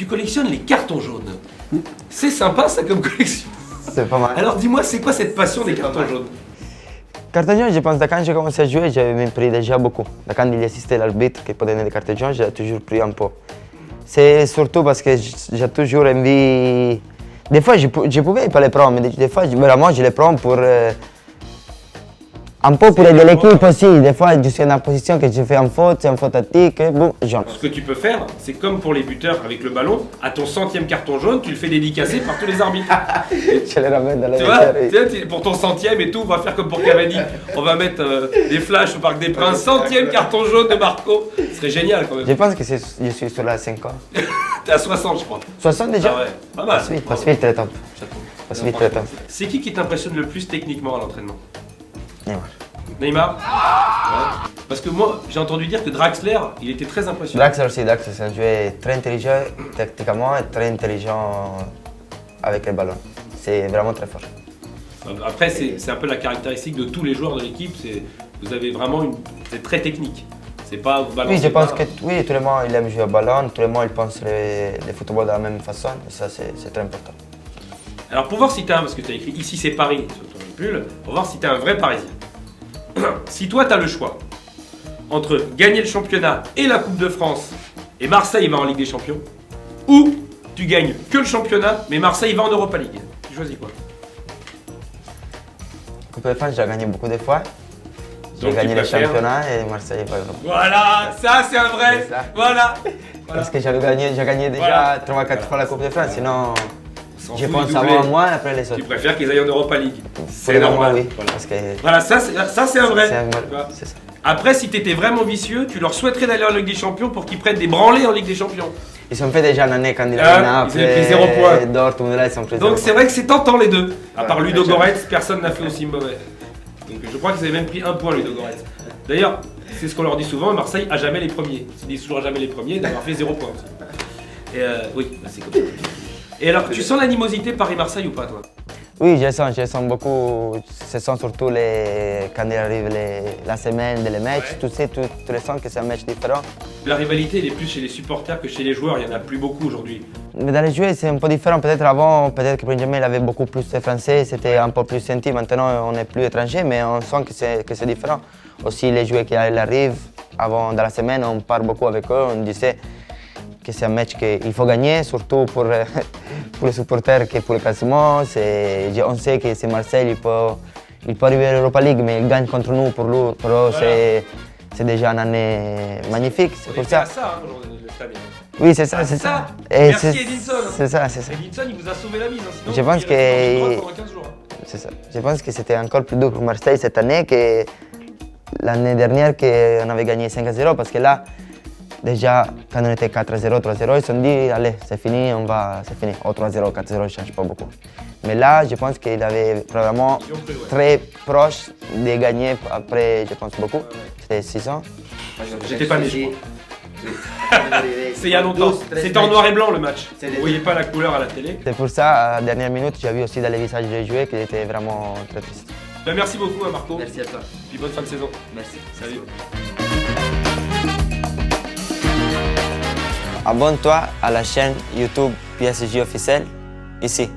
tu collectionnes les cartons jaunes. C'est sympa ça comme collection. C'est pas mal. Alors dis-moi, c'est quoi cette passion des cartons jaunes? Carton jaune, je pense que quand j'ai commencé à jouer, j'avais même pris déjà beaucoup. Quand il existait l'arbitre qui peut donner des cartons jaunes, j'ai toujours pris un peu. C'est surtout parce que j'ai toujours envie. Des fois, je pouvais pas les prendre, mais des fois, vraiment, je les prends pour. Un peu pour aider l'équipe aussi. Des fois, je suis dans la position que je fais en faute, c'est un faute tactique, boum, jaune. Ce que tu peux faire, c'est comme pour les buteurs avec le ballon, à ton 100e carton jaune, tu le fais dédicacer par tous les arbitres. Je les ramène dans la Tu vois, vestiaire. pour ton 100e et tout, on va faire comme pour Cavani. On va mettre des flashs au Parc des Princes, 100e carton jaune de Marco. Ce serait génial quand même. Je pense que je suis sur la 50. T'es à 60, je crois. 60 déjà? Ah ouais, pas mal. Passe vite, très top. Passe vite, très top. C'est qui t'impressionne le plus techniquement à l'entraînement? Neymar. Neymar? Ouais. Parce que moi, j'ai entendu dire que Draxler, il était très impressionnant. Draxler aussi, Draxler, c'est un joueur très intelligent tactiquement et très intelligent avec le ballon. C'est vraiment très fort. Après, c'est un peu la caractéristique de tous les joueurs de l'équipe. Vous avez vraiment c'est très technique. C'est pas vous balancer. Oui, je pense pas. que oui, tout le monde il aime jouer au ballon, tout le monde il pense le football de la même façon, et ça c'est très important. Alors pour voir si t'es parce que tu as écrit ici c'est Paris sur ton pull, pour voir si t'es un vrai Parisien. Si toi tu as le choix entre gagner le championnat et la Coupe de France et Marseille va en Ligue des Champions, ou tu gagnes que le championnat mais Marseille va en Europa League, tu choisis quoi? Coupe de France, j'ai gagné beaucoup de fois. J'ai Donc, gagné tu le préfères- championnat et Marseille pas Europe. Voilà, ça c'est un vrai. C'est ça. Voilà. Parce que j'ai gagné déjà Voilà. 3 ou 4 fois la Coupe de France, sinon S'en je fout pense du doublé. avant moi et après les Tu autres. préfères qu'ils aillent en Europa League. Pour C'est le moment, normal. oui, Voilà. parce que Voilà, ça c'est un vrai. c'est un- Tu vois. c'est ça. Après, si tu étais vraiment vicieux, tu leur souhaiterais d'aller en Ligue des Champions pour qu'ils prennent des branlées en Ligue des Champions. Ils ont fait déjà une année quand il Ah, avait Naples, ils avaient pris 0 point. Dortmund, là ils ont pris Donc 0 c'est vrai que c'est tentant les deux. À part Ouais, Ludo ouais, Goretz, personne n'a fait aussi mauvais. Donc je crois qu'ils avaient même pris 1 point Ludo Goretz. D'ailleurs, c'est ce qu'on leur dit souvent, Marseille a jamais les premiers. Ils se disent toujours jamais les premiers d'avoir fait 0 point aussi. Et oui, bah, c'est comme ça. Et alors, tu sens l'animosité Paris-Marseille ou pas toi? Oui, je sens beaucoup. Je sens surtout quand il arrive la semaine, les matchs. Ouais. Tu sais, tu le sens que c'est un match différent. La rivalité, elle est plus chez les supporters que chez les joueurs, il n'y en a plus beaucoup aujourd'hui. Mais dans les joueurs, c'est un peu différent. Peut-être avant, peut-être que Benjamin il avait beaucoup plus de Français, c'était un peu plus senti. Maintenant, on n'est plus étranger, mais on sent que c'est différent. Aussi, les joueurs qui arrivent, avant, dans la semaine, on parle beaucoup avec eux, on disait que c'est un match qu'il faut gagner, surtout pour les supporters que pour le classement. On sait que c'est Marseille, il peut arriver à l'Europa League, mais il gagne contre nous. Pour eux, Voilà. c'est déjà une année magnifique. C'est On pour était à ça. ça hein, aujourd'hui, le stade. Oui, c'est ça, Ah, c'est ça. ça. Merci c'est- Edinson. C'est ça, c'est ça. Edinson, il vous a sauvé la mise. Hein, sinon, Je pense il restait dans une que- grotte pendant 15 jours. Hein. C'est ça. Je pense que c'était encore plus dur pour Marseille cette année que l'année dernière qu'on avait gagné 5-0 parce que là, déjà, quand on était 4-0, 3-0, ils se sont dit, allez, c'est fini, c'est fini. Ou 3-0, 4-0, ça ne change pas beaucoup. Mais là, je pense qu'il avait vraiment Ils ont cru, ouais. très proche de gagner après, je pense, beaucoup. C'était 6 ans. J'étais pas né, je crois. C'est il y a longtemps. C'était en noir et blanc le match. Vous ne voyez pas la couleur à la télé. C'est pour ça, à la dernière minute, j'ai vu aussi dans les visages des joueurs qu'ils étaient vraiment très tristes. Ben, merci beaucoup à Marco. Merci à toi. Puis bonne fin de saison. Merci. Salut. Abonne-toi à la chaîne YouTube PSG officielle, ici.